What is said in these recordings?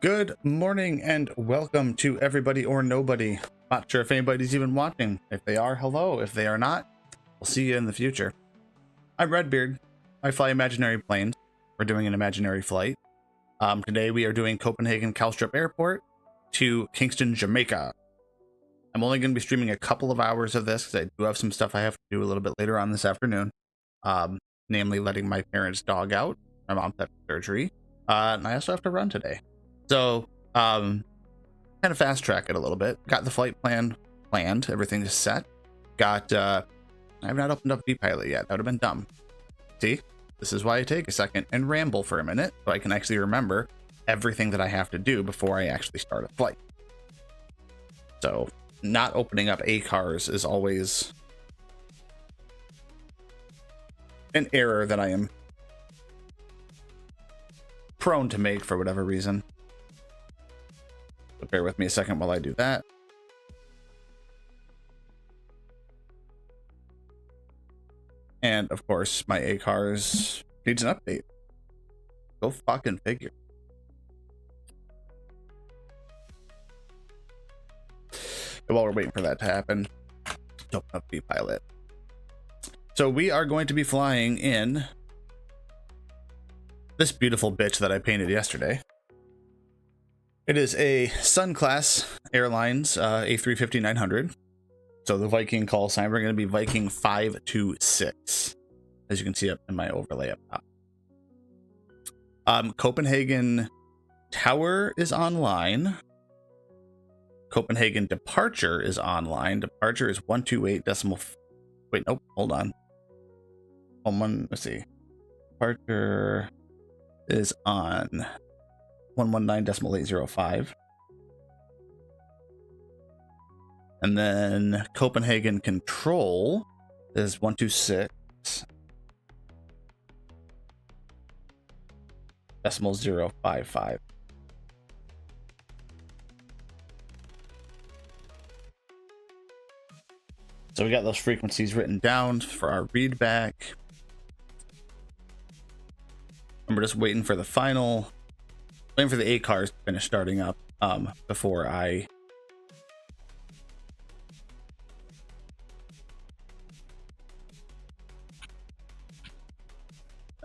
Good morning and welcome to everybody or nobody. Not sure if anybody's even watching. If they are, hello. If they are not, we'll see you in the future. I'm Redbeard. I fly imaginary planes. We're doing an imaginary flight. Today we are doing Copenhagen Kalstrup Airport to Kingston, Jamaica. I'm only going to be streaming a couple of hours of this because I do have some stuff I have to do a little bit later on this afternoon. Namely letting my parents' dog out. My mom's had surgery. And I also have to run today. So, kind of fast track it a little bit. Got the flight planned. Everything is set. I have not opened up VPilot yet. That would have been dumb. See, this is why I take a second and ramble for a minute so I can actually remember everything that I have to do before I actually start a flight. So, not opening up cars is always an error that I am prone to make for whatever reason. So bear with me a second while I do that. And of course, my cars needs an update. Go fucking figure. And while we're waiting for that to happen, open up VPilot. So we are going to be flying in this beautiful bitch that I painted yesterday. It is a Sun class Airlines A350-900. So the Viking call sign, we're going to be Viking 526, as you can see up in my overlay up top. Copenhagen Tower is online. Copenhagen departure is online. Departure is 128 decimal. Wait, nope, hold on. Let's see. Departure is on 119.805. And then Copenhagen control is 126 decimal 055. So we got those frequencies written down for our read back. And we're just waiting for the waiting for the cars to finish starting up before I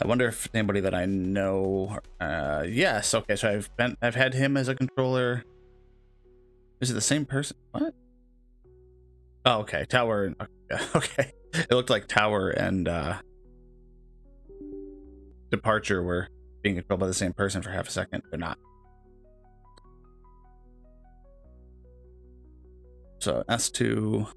wonder if anybody that I know. Yes, okay, so I've had him as a controller. Is it the same person? What? Oh, okay, Tower. Okay, it looked like Tower and Departure were being controlled by the same person for half a second. They're not. So S2,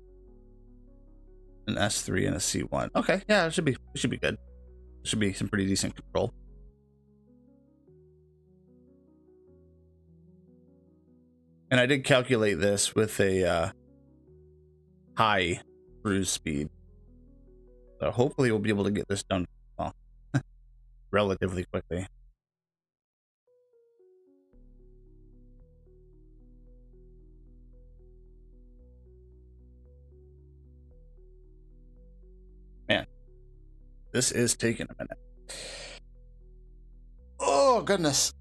an S3, and a C1. Okay, yeah, it should be good. It should be some pretty decent control. And I did calculate this with a high cruise speed. So hopefully we'll be able to get this done, well, relatively quickly. Man, this is taking a minute. Oh, goodness.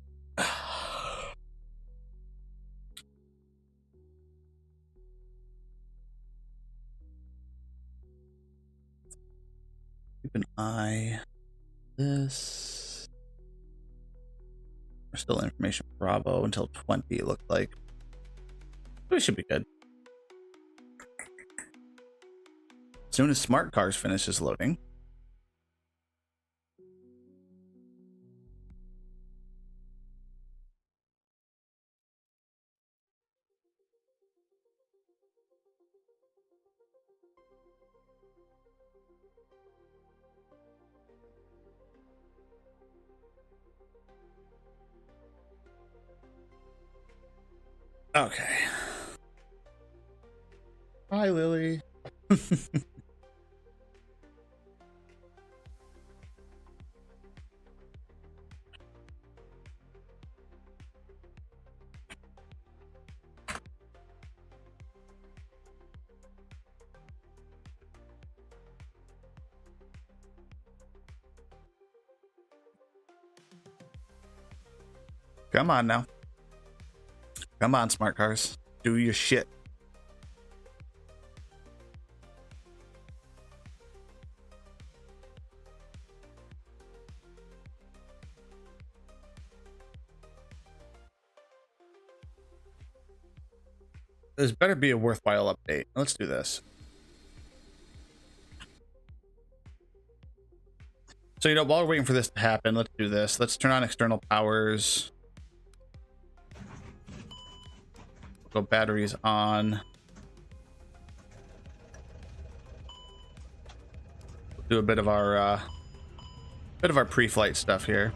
Keep an eye. This. We're still information Bravo until 20, it looked like. We should be good. As soon as Smart Cars finishes loading. Okay. Hi, Lily. Come on now. Come on, smart cars. Do your shit. There's better be a worthwhile update. Let's do this. So, you know, while we're waiting for this to happen, let's do this. Let's turn on external powers. Go batteries on. Do a bit of our pre-flight stuff here.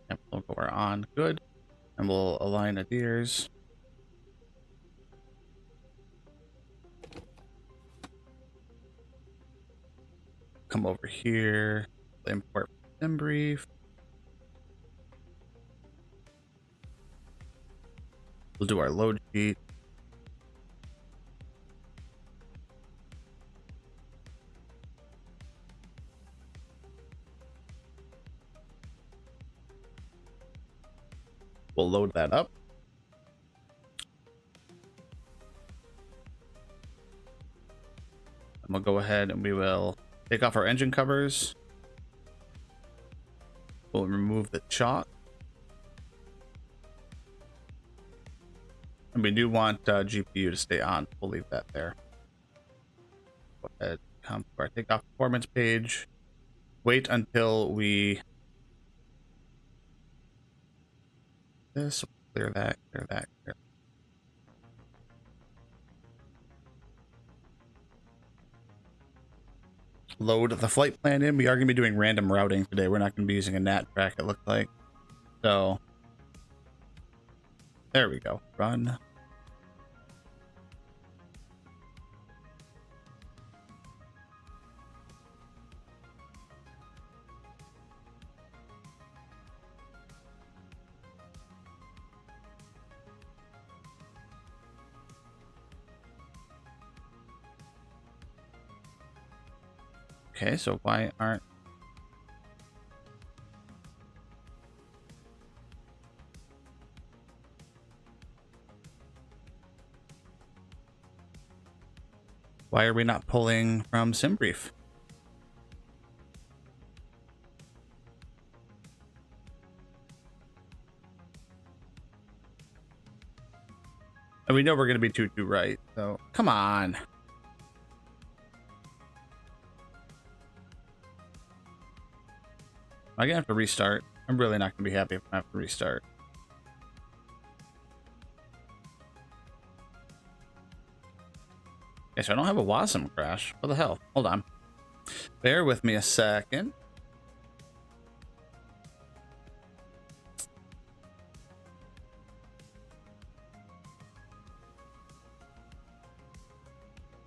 Yep, logo are on. Good. And we'll align the gears. Come over here. Import sim brief. We'll do our load sheet. We'll load that up. And we'll go ahead and we will take off our engine covers. We'll remove the chalk. And we do want GPU to stay on. We'll leave that there. Go ahead, come to our takeoff performance page. Wait until we... This, clear that, clear that, clear that. Load the flight plan in. We are going to be doing random routing today. We're not going to be using a NAT track, it looks like. So, there we go. Run. Okay, so why aren't... Why are we not pulling from SimBrief? And we know we're going to be 2-2 right, so come on. I'm gonna have to restart. I'm really not gonna be happy if I have to restart. Okay, so I don't have a VATSIM crash. What the hell? Hold on. Bear with me a second.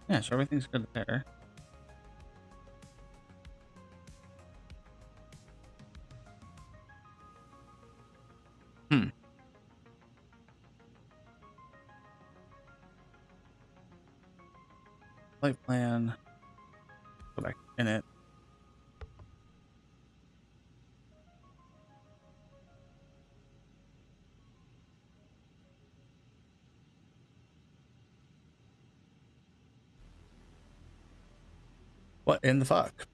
Yeah, so everything's good there. Flight plan. Go back in it. What in the fuck?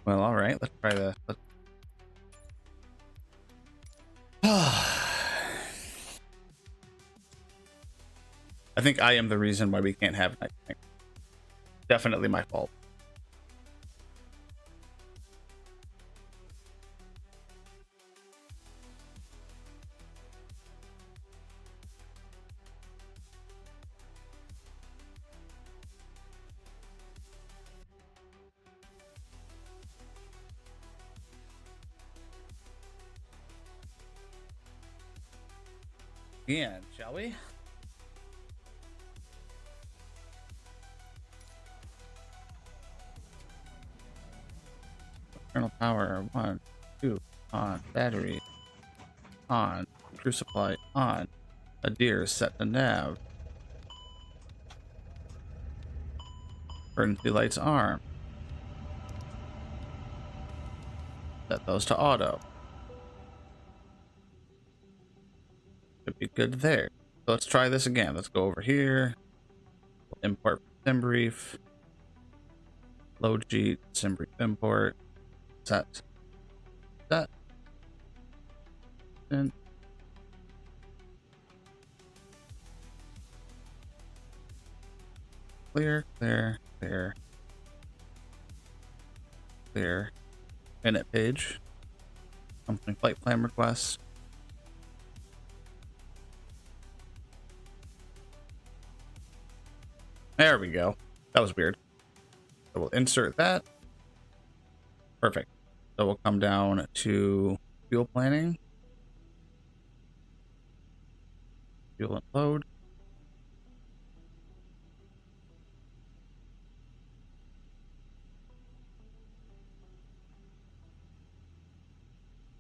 Well, all right. Let's try this. I think I am the reason why we can't have night thing. Definitely my fault. Again, shall we? External Power 1, 2, on. Battery on. Crew supply on. Adir set the nav. Emergency lights arm. Set those to auto. Should be good there. So let's try this again. Let's go over here. We'll import sim brief. Load sheet, sim brief import. Set. Set. And clear, clear, clear. Clear. Init page. Company flight plan request. There we go. That was weird. So we'll insert that. Perfect. So we'll come down to fuel planning. Fuel and load.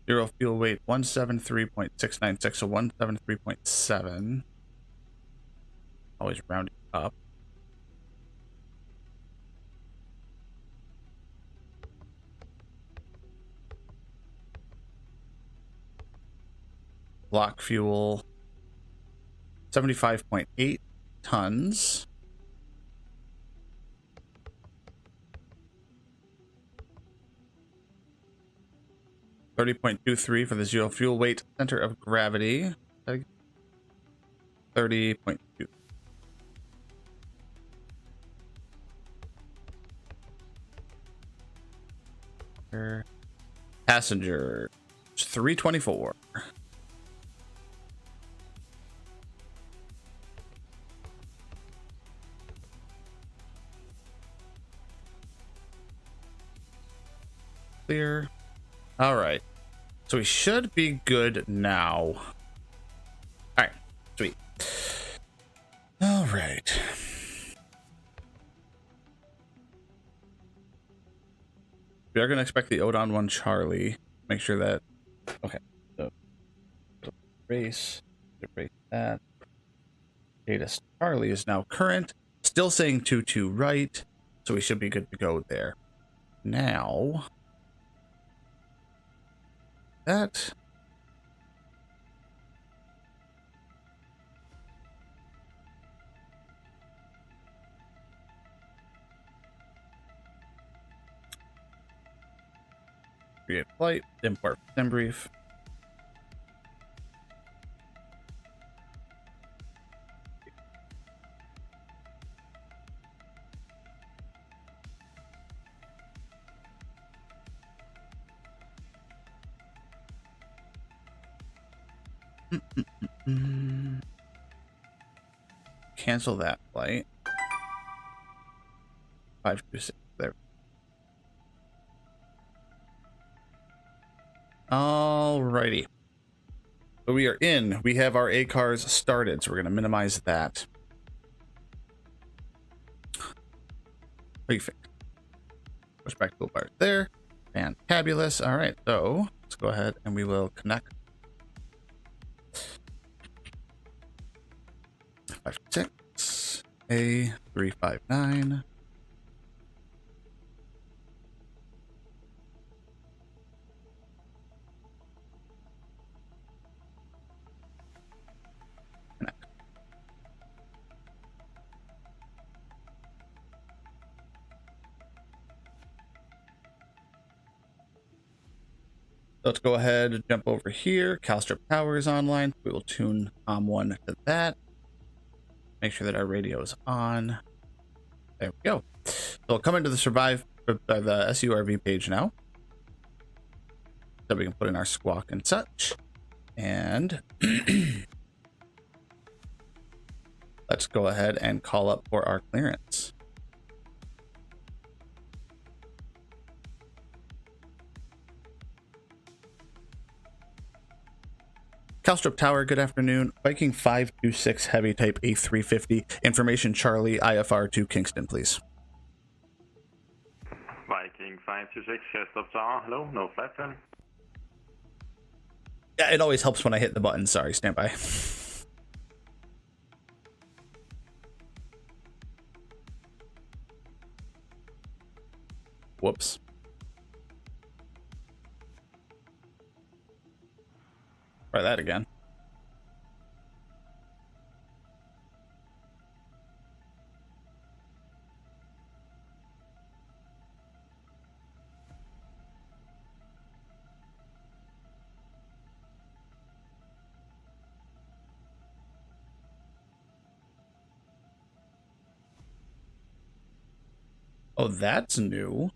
Zero fuel weight 173.696, so 173.7. Always rounding up. Block fuel 75.8 tons. $30.23 for the zero fuel weight center of gravity. 30.2. Passenger 324. Clear. All right. So we should be good now. All right. Sweet. All right. We are going to expect the Odon 1 Charlie. Make sure that... Okay. So erase that. Data Charlie is now current. Still saying 22 right. So we should be good to go there. Now... that... create flight, import sim brief. Cancel that flight. 526 there. Alrighty. So we are in. We have our A cars started, so we're gonna minimize that. Perfect. Push back toolbars there. Fantabulous. All right, so let's go ahead and we will connect. 56 A359. Let's go ahead and jump over here. Kalstrup Tower is online. We will tune COM1 to that. Make sure that our radio is on. There we go. So we'll come into the the SURV page now. So we can put in our squawk and such. And let's go ahead and call up for our clearance. Kalstrup Tower, good afternoon. Viking 526 Heavy Type A350. Information Charlie, IFR to Kingston, please. Viking 526, Kalstrup Tower. Hello, no flight plan. Yeah, it always helps when I hit the button. Sorry, stand by. Whoops. Try that again. Oh, that's new.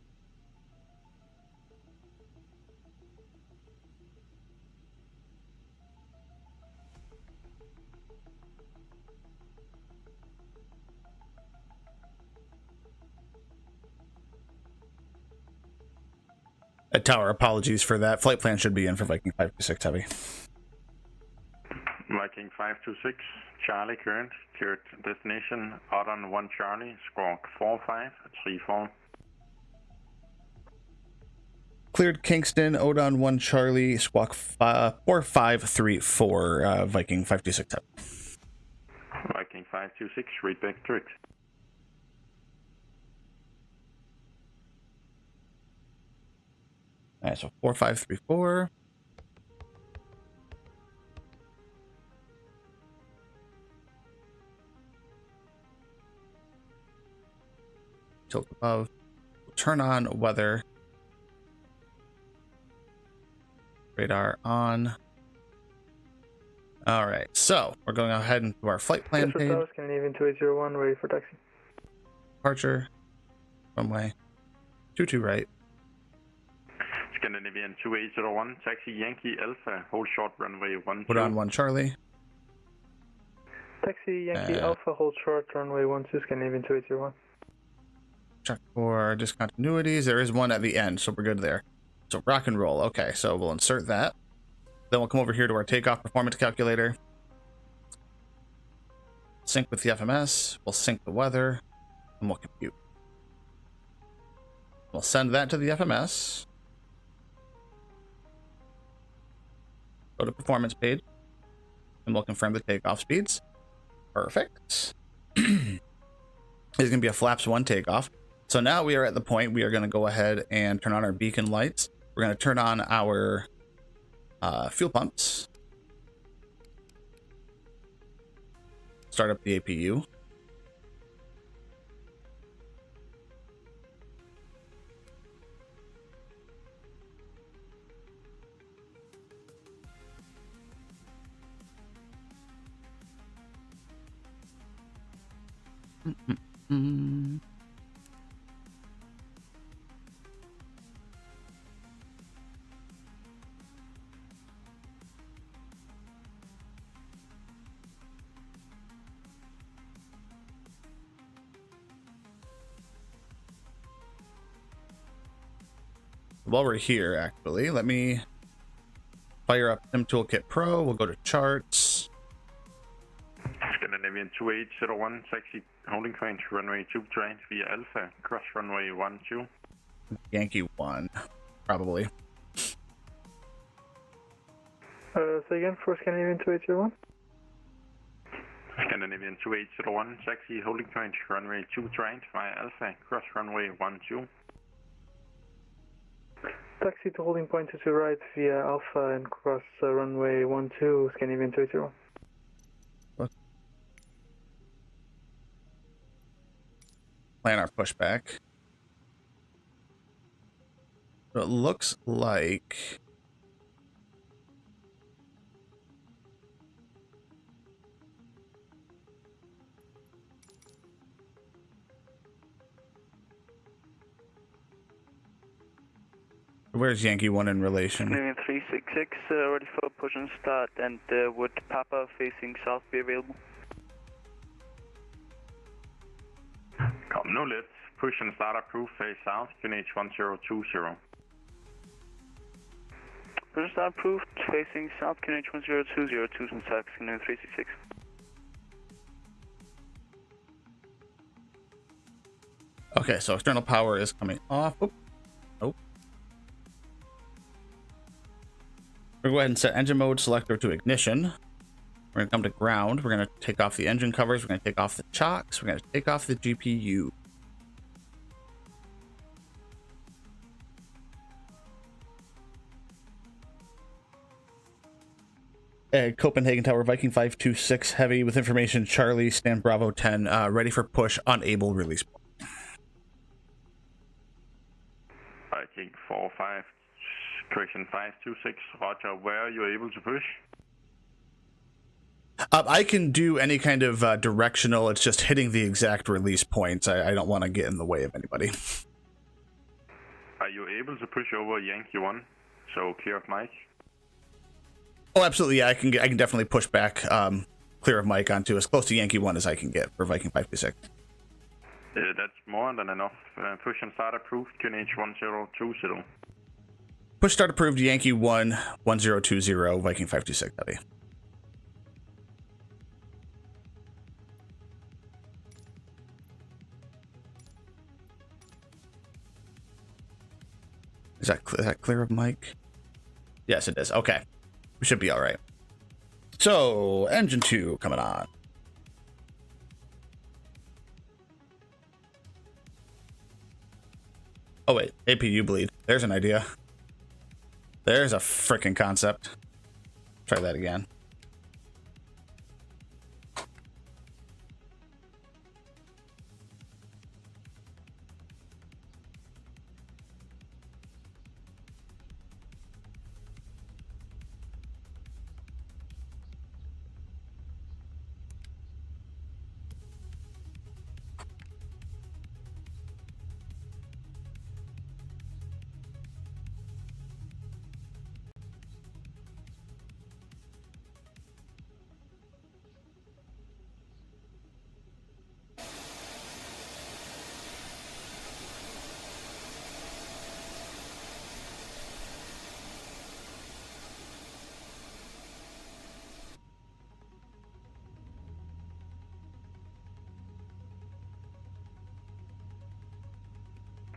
Tower, apologies for that. Flight plan should be in for Viking 526 Heavy. Viking 526, Charlie current, cleared destination, Odon 1 Charlie, squawk 4534. Cleared Kingston, Odon 1 Charlie, squawk 4534, Viking 526 Heavy. Viking 526, read back direct. Alright, so 4534. Tilt above. Turn on weather. Radar on. Alright, so we're going ahead into our flight plan page. Scandinavian 2801, ready for taxi. Departure. Runway 22 right. Scandinavian 2801, taxi Yankee Alpha, hold short runway 12. Put on 1 Charlie. Taxi Yankee Alpha, hold short runway 12, Scandinavian 2801. Check for discontinuities. There is one at the end, so we're good there. So rock and roll. Okay, so we'll insert that. Then we'll come over here to our takeoff performance calculator. Sync with the FMS. We'll sync the weather, and we'll compute. We'll send that to the FMS. Go to performance page, and we'll confirm the takeoff speeds. Perfect. It's going to be a flaps 1 takeoff. So now we are at the point we are going to go ahead and turn on our beacon lights. We're going to turn on our fuel pumps. Start up the APU. While we're here, actually, let me fire up Sim Toolkit Pro. We'll go to charts. Scandinavian 2801, taxi holding point runway 2 train via Alpha, cross runway 12. Yankee 1, probably. Say again for Scandinavian 2801. Scandinavian 2801, taxi holding point runway 2 train via Alpha, cross runway 12. Taxi to holding point to right via Alpha and cross runway 12, Scandinavian 2801. Plan our pushback. So it looks like where's Yankee 1 in relation? Scandinavian 366, ready for push and start, and would Papa facing south be available? Come no left, push and start approved, face south, QNH 1020. Push and start approved, facing south, QNH 1020, Tucson tax, Scandinavian 366. Okay, so external power is coming off. Oop. Nope. We're going to go ahead and set engine mode selector to ignition. We're going to come to ground. We're going to take off the engine covers. We're going to take off the chocks. We're going to take off the GPU. Copenhagen Tower, Viking 526 heavy with information. Charlie, stand Bravo 10, ready for push, unable, release point. Viking 45, correction 526, roger, where are you able to push? I can do any kind of directional. It's just hitting the exact release points. I don't want to get in the way of anybody. Are you able to push over Yankee 1, so clear of Mike? Oh, absolutely. Yeah, I can definitely push back clear of Mike onto as close to Yankee 1 as I can get for Viking 526. That's more than enough. Push and start approved, QNH 1020. Push start approved, Yankee 1, 1020, Viking 526 heavy. Is that clear of Mike? Yes, it is. Okay. We should be all right. So, engine 2 coming on. Oh, wait. APU bleed. There's an idea. There's a freaking concept. Try that again.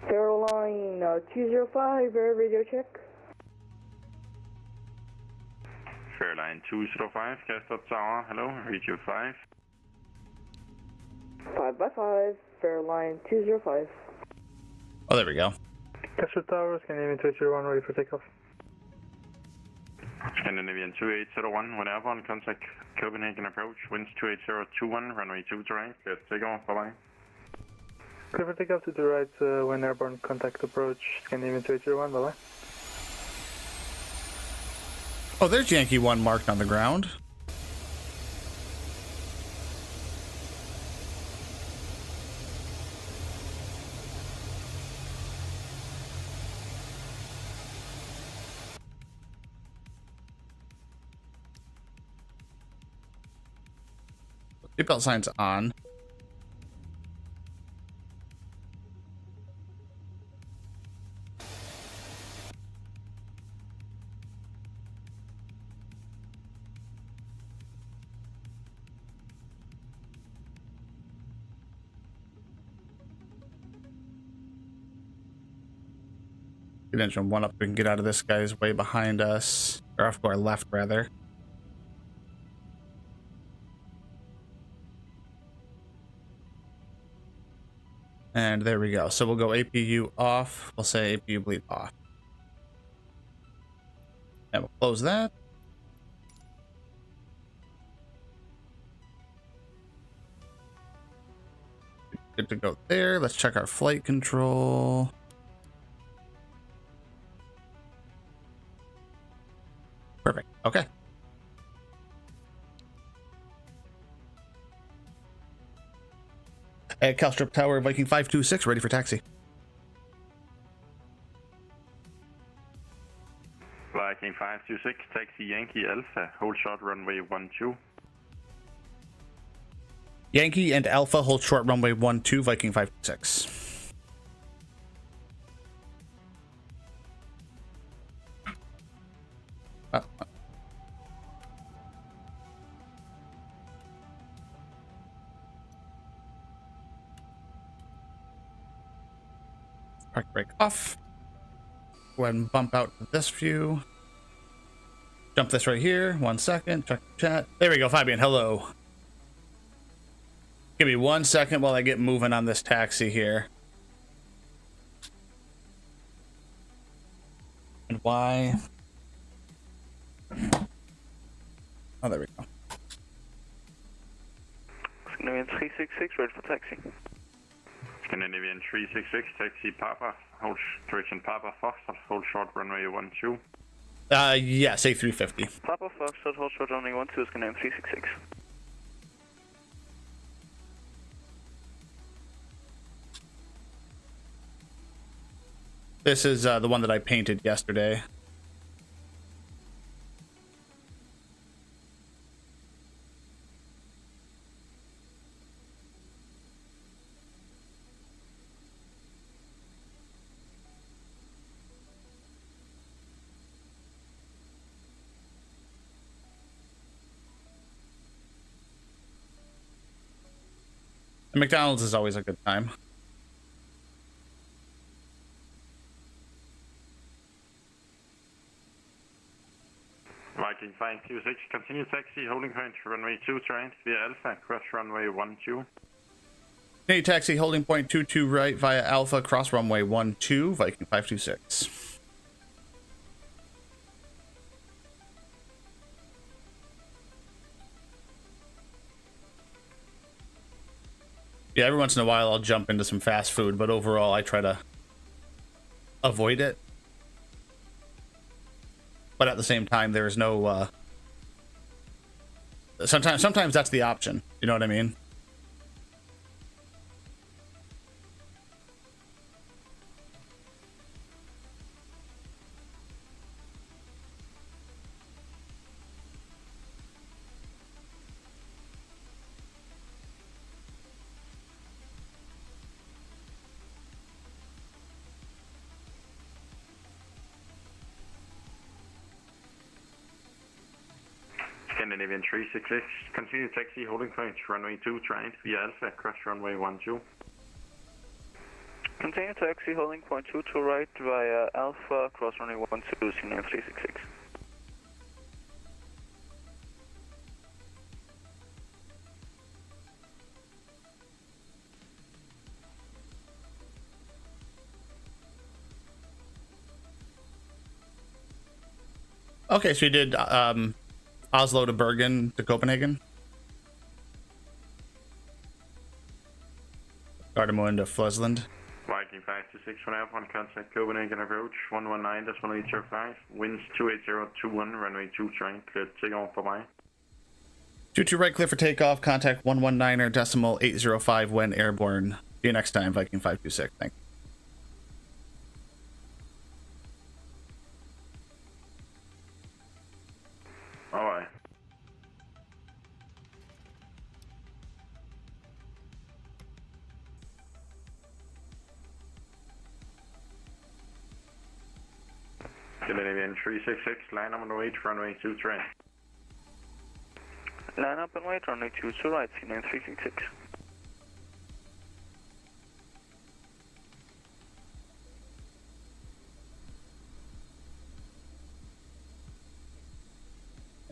Caroline 205, radio check. Fairline 205, Kalstrup Tower, hello, radio 5. 5 by 5, Fairline 205. Oh, there we go. Kalstrup Tower, Scandinavian 281, ready for takeoff. Scandinavian 2801, when airborne, contact Copenhagen approach, winds 28021, runway 2 right, let's take off, bye-bye. Clear for takeoff to the right when airborne, contact approach, Scandinavian 2801, bye-bye. Oh, there's Yankee 1 marked on the ground. Seatbelt signs on. Get engine 1 up. We can get out of this guy's way behind us, or off to our left, rather. And there we go. So we'll go APU off. We'll say APU bleed off. And we'll close that. Good to go there. Let's check our flight control. Perfect. Okay. At Kalstrup Tower, Viking 526, ready for taxi. Viking 526, taxi Yankee Alpha, hold short runway 12. Yankee and Alpha, hold short runway 12, Viking 526. Park brake off. Go ahead and bump out to this view. Jump this right here. 1 second. Check the chat. There we go, Fabian. Hello. Give me 1 second while I get moving on this taxi here. And why? Oh, there we go. Scandinavian 366, ready for taxi. Scandinavian 366, taxi Papa, hold direction Papa Fox, hold short runway 12. Yes, A350. Papa Fox, hold short runway 12, Scandinavian 366. This is the one that I painted yesterday. And McDonald's is always a good time. Viking 526, continue taxi, holding point runway 2 right via Alpha, cross runway 12. Continue taxi, holding point 22 right via Alpha, cross runway 12, Viking 526. Yeah, every once in a while I'll jump into some fast food, but overall I try to avoid it. But at the same time, there's no, sometimes that's the option. You know what I mean? Scandinavian 366, continue taxi, holding point runway 2 right via Alpha, cross runway 12. Continue taxi, holding point 22 right via Alpha, cross runway 12, Scandinavian 366. Okay, so you did Oslo to Bergen to Copenhagen. Gardermoen to Flesland. Viking 526, one airport, contact Copenhagen approach 119.1805, winds 28021, runway 2 right, clear takeoff, bye-bye. 22 right, clear for takeoff, contact 119.805 when airborne. See you next time, Viking 526, thanks. Alright. Scandinavian 366, line up on the way to runway 23. Line up and wait, runway 22 right, Scandinavian 366.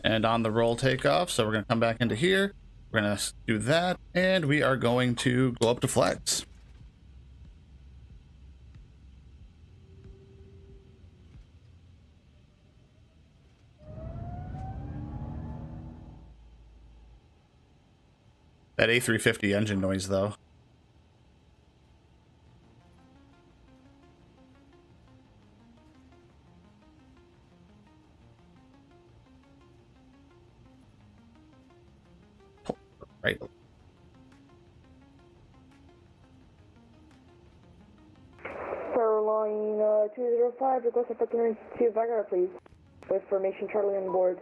And on the roll takeoff, so we're going to come back into here. We're going to do that, and we are going to go up to flags. That A350 engine noise, though. Right. Caroline 205, request a partner to Vigar, please. With formation Charlie on board.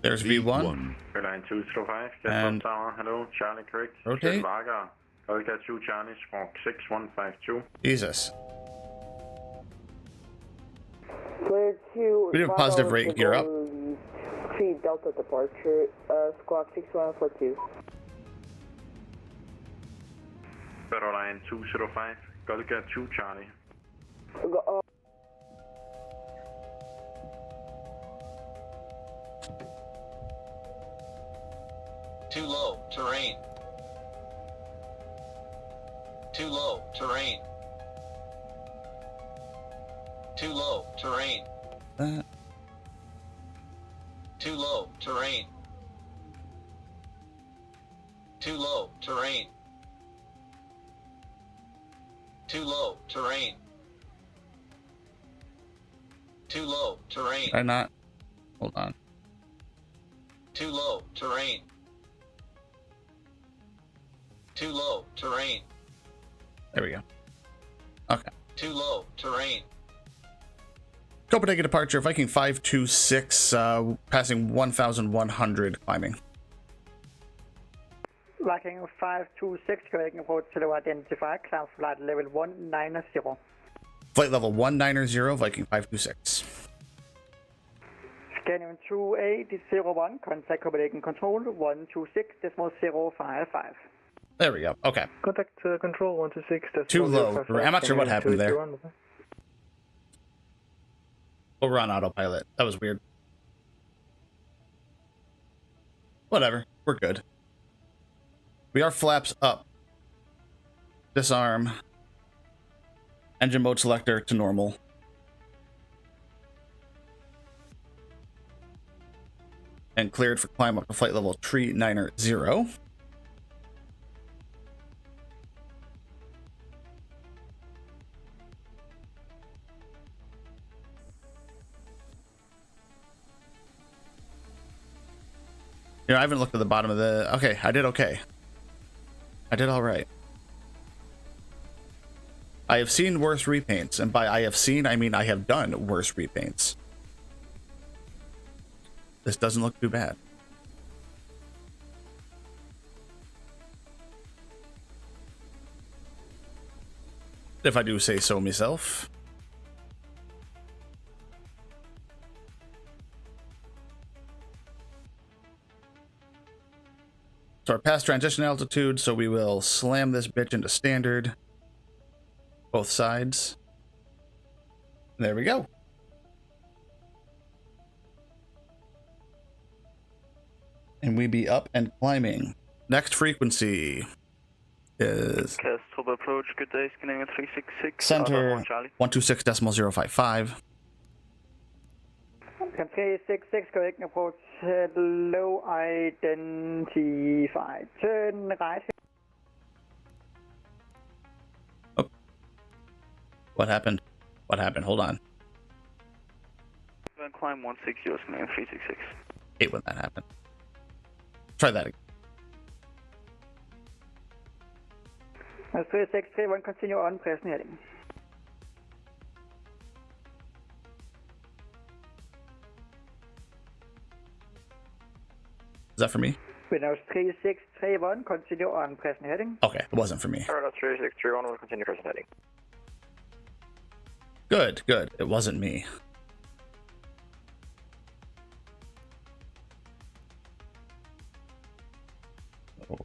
There's V1. Airline 205, And Tower, hello, Charlie correct. rotate. Vaga, Olga 2 Charlie, squawk 6152. Jesus. Clear to We have a positive rate gear up. 3 Delta departure, squawk 6142. Airline 205, Olga 2 Charlie. Too low, terrain. Too low, terrain. Too low, terrain. Too low, terrain. Too low, terrain. Too low, terrain. Too low, terrain. Did I not? Hold on. Too low, terrain. Too low, terrain. There we go. Okay. Too low, terrain. Copenhagen departure, Viking 526, passing 1,100 climbing. Viking 526, Copenhagen approach to identify, climb flight level 190. Flight level 190, Viking 526. Scanning 2801, contact Copenhagen control 126.055. There we go. Okay. Contact control 126. Too low. I'm not sure what happened there. But we're on autopilot. That was weird. Whatever. We're good. We are flaps up. Disarm. Engine mode selector to normal. And cleared for climb up to flight level 390. You know, I haven't looked at the bottom of the... Okay, I did okay. I did all right. I have seen worse repaints, and by I have seen, I mean I have done worse repaints. This doesn't look too bad. If I do say so myself. So our past transition altitude, so we will slam this bitch into standard. Both sides. There we go. And we be up and climbing. Next frequency is Kalstrup approach, good day, scanning 366. center 126.055. 366, Copenhagen approach, low identified. Turn right. Oh. What happened? What happened? Hold on. Climb 160, scanning 366. Hate when that happened. Try that again. 3631, continue on, present heading. Is that for me? Windows 3631, continue on, present heading. Okay, it wasn't for me. Windows 3631 will continue present heading. Good, good. It wasn't me. Oh.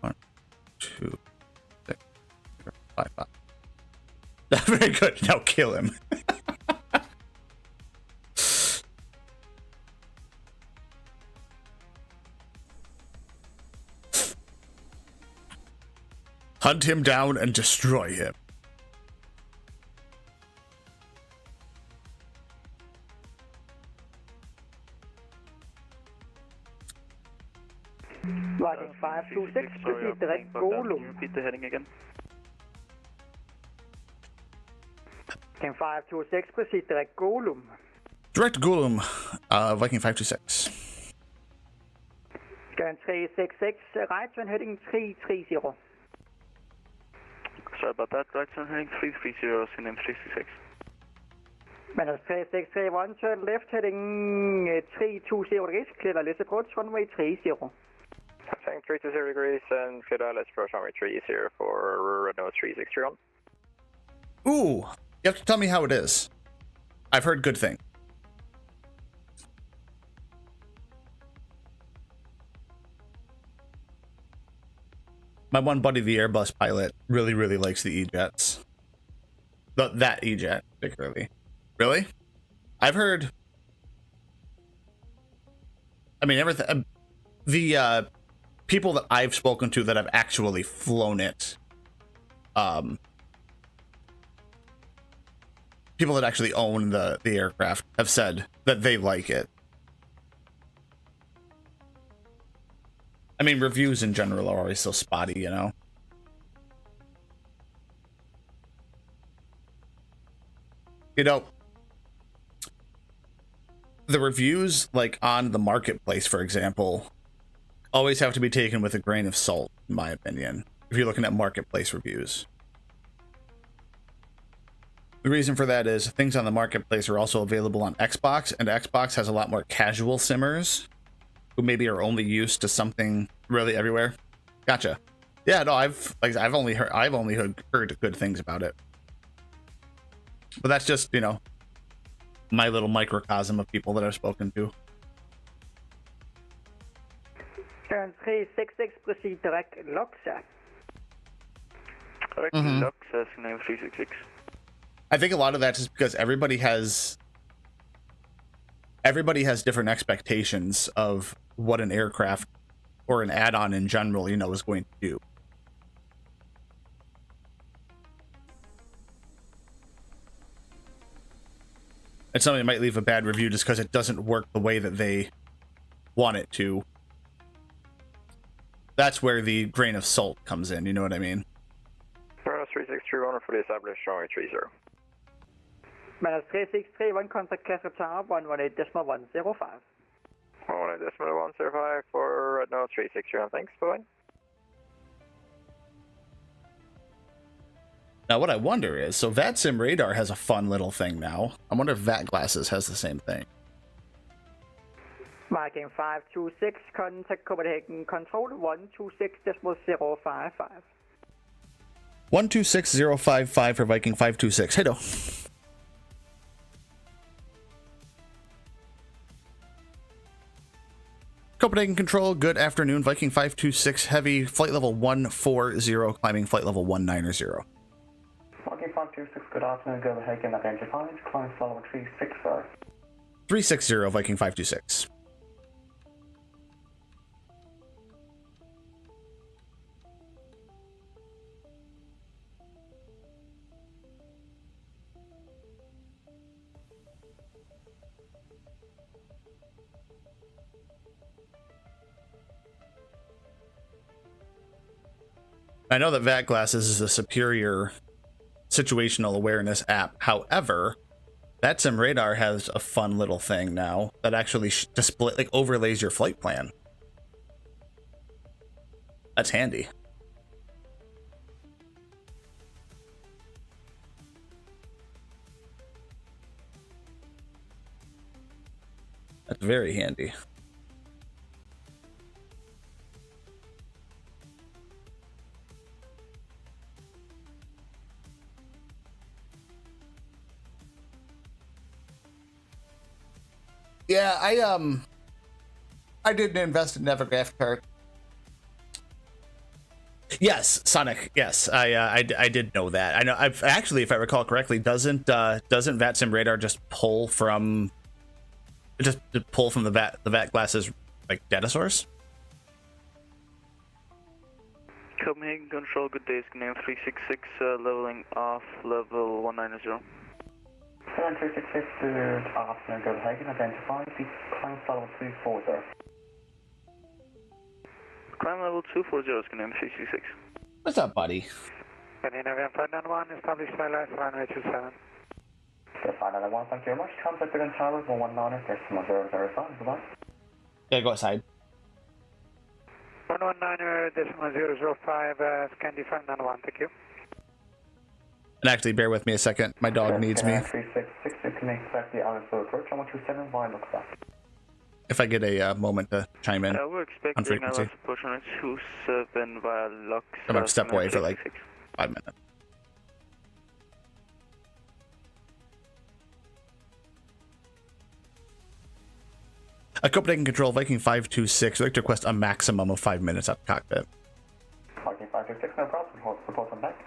1, 2, 6, 5, 5. Very good. Now kill him. Hunt him down and destroy him. Viking 526, proceed direct Golum. Repeat the heading again. Viking 526, proceed direct Golum. Direct Golem, Viking 526. Scan 366, right turn heading 330. Sorry about that, right turn heading 330, scanning 366. Windows 3631, turn left heading 320 degrees, clear let's approach runway 30. Passing 320 degrees and clear let's approach runway 30 for Renault 3631. Ooh, you have to tell me how it is. I've heard good things. My one buddy, the Airbus pilot, really, really likes the E-jets. That E-jet, particularly. Really? I've heard... I mean, everything... people that I've spoken to that have actually flown it, people that actually own the aircraft have said that they like it. I mean, reviews in general are always so spotty, you know? You know, the reviews, like, on the marketplace, for example, always have to be taken with a grain of salt, in my opinion, if you're looking at marketplace reviews. The reason for that is things on the marketplace are also available on Xbox, and Xbox has a lot more casual simmers who maybe are only used to something really everywhere. Gotcha. Yeah, no, I've only heard good things about it. But that's just, you know, my little microcosm of people that I've spoken to. Turn 366, proceed direct Loxa. Direct Loxa, name 366. I think a lot of that's just because everybody has different expectations of what an aircraft or an add-on in general, you know, is going to do. And somebody might leave a bad review just because it doesn't work the way that they want it to. That's where the grain of salt comes in, you know what I mean? 3631 for the established runway 30. Manus 3631, contact Kalstrup Tower, 118.105. 118.105 for no 361, thanks, bye. Now, what I wonder is, so VATSIM radar has a fun little thing now. I wonder if VAT glasses has the same thing. Viking 526, contact Copenhagen Control 126.055. 126055 for Viking 526. Hey, do. Copenhagen Control, good afternoon. Viking 526 Heavy, flight level 140, climbing flight level 190. Viking 526, good afternoon. Copenhagen, identified. Climb flight level 360. 360, Viking 526. I know that VAT Glasses is a superior situational awareness app. However, VATSIM radar has a fun little thing now that actually display, like, overlays your flight plan. That's handy. That's very handy. Yeah, I didn't invest in Evergraph card. Yes, Sonic. Yes, I did know that. I know. I've actually, if I recall correctly, doesn't VATSIM radar just pull from the VAT glasses, like, data source? Copenhagen Control, good day, name 366, leveling off level 190. 366, good afternoon. Copenhagen, identified. Climb flight level 340. Climb level 240, name 366. What's up, buddy? November 591, established my last runway 27. Good 591, thank you very much. Contact the tower 119.005, goodbye. Yeah, go outside. 119.005, Scandi 591, thank you. And actually, bear with me a second. My dog needs me. 366, you can expect the Alexander approach on 127, via Luxor. If I get a moment to chime in We're on expecting frequency. LS approach on 27 via Lux. I'm going to step away for like 5 minutes. A Copenhagen Control, Viking 526. I'd like to request a maximum of 5 minutes at the cockpit. Viking 526, no problem. Report them back.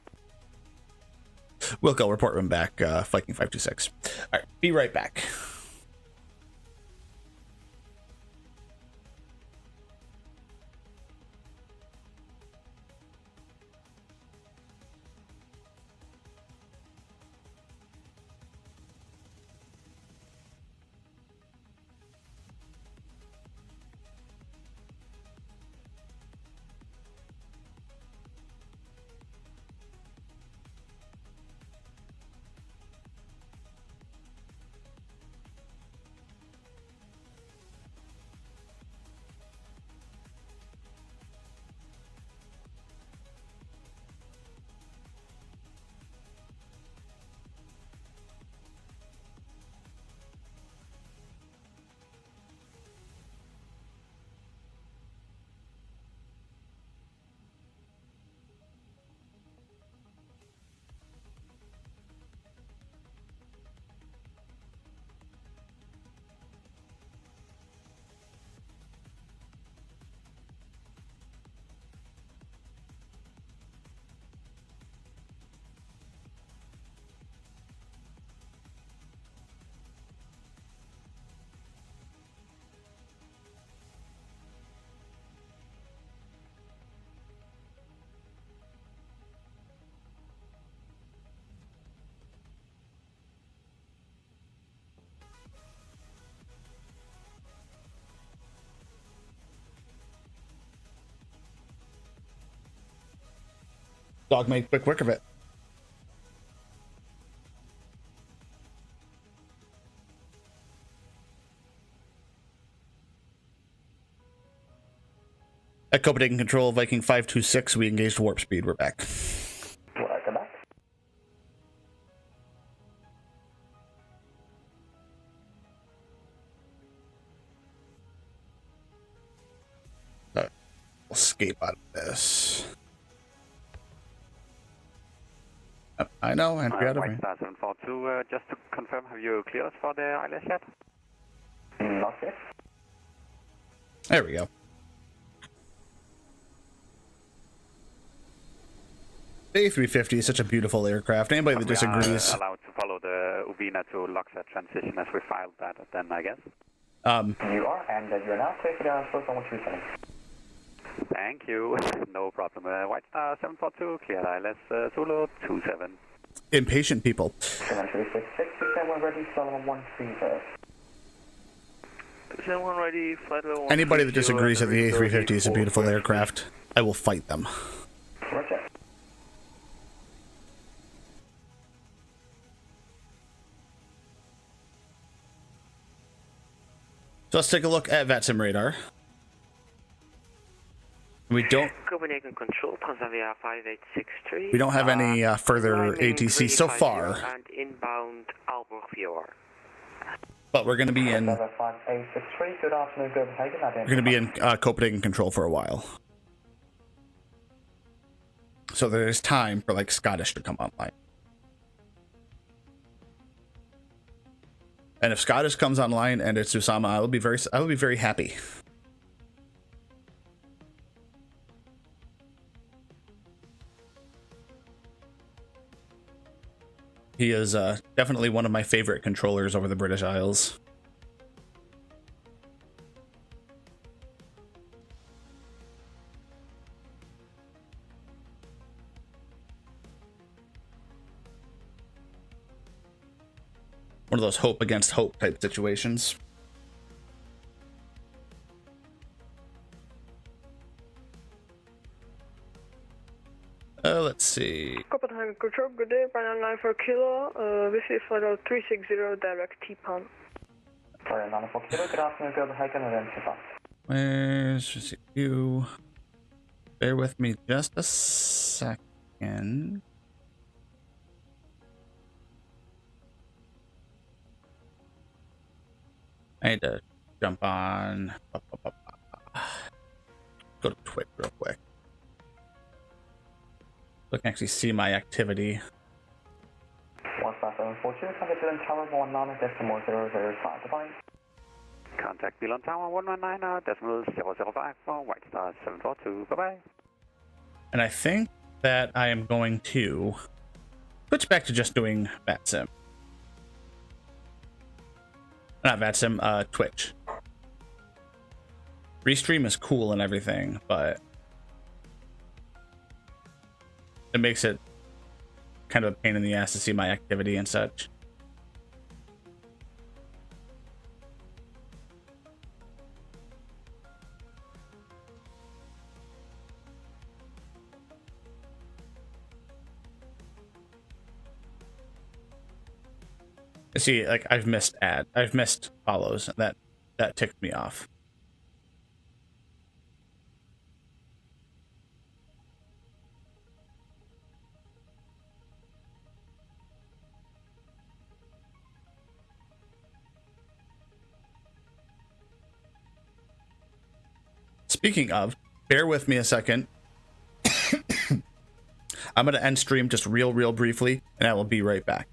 Wilco, report room back, Viking 526. All right, be right back. Dog made quick work of it. At Copenhagen Control, Viking 526, we engaged warp speed. We're back. Welcome back. Escape out of this. I know, and we out of White Star 742, just to confirm, have you cleared us for the ILS yet? Not yet. There we go. The A350 is such a beautiful aircraft. Anybody that disagrees... We are allowed to follow the Uvina to Lockset transition as we filed that, then I guess. You are, and you're now taking the first on 137. Thank you. No problem. White Star 742, clear ILS Zulu 27. Impatient people. 366, 61 ready, Solomon 130. 71 ready, flight level 130. Anybody that disagrees that the A350 is a beautiful aircraft, I will fight them. Roger. So let's take a look at VATSIM radar. We don't Copenhagen Control, Transavia 5863. We don't have any further ATC so far. And inbound Aalborg VOR. But we're going to be in. Good afternoon, Copenhagen. We're going to be in Copenhagen Control for a while. So there's time for like Scottish to come online. And if Scottish comes online and it's Usama, I will be very happy. He is definitely one of my favorite controllers over the British Isles. One of those hope against hope type situations. Let's see. Copenhagen Control, good day, Final 9 for Kilo, this is flight 360, direct T-Pound. Sorry, 9 for Kilo, good afternoon, Copenhagen, identify. Where's you? Bear with me just a second. I need to jump on. Go to Twitch real quick. So I can actually see my activity. 15742, contact Bill Tower 19.005, goodbye. Contact Bill Tower 119.005 for White Star 742, bye-bye. And I think that I am going to switch back to just doing VATSIM. Not VATSIM, Twitch. Restream is cool and everything, but it makes it kind of a pain in the ass to see my activity and such. See, like I've missed follows, and that ticked me off. Speaking of, bear with me a second. I'm going to end stream just real briefly, and I will be right back.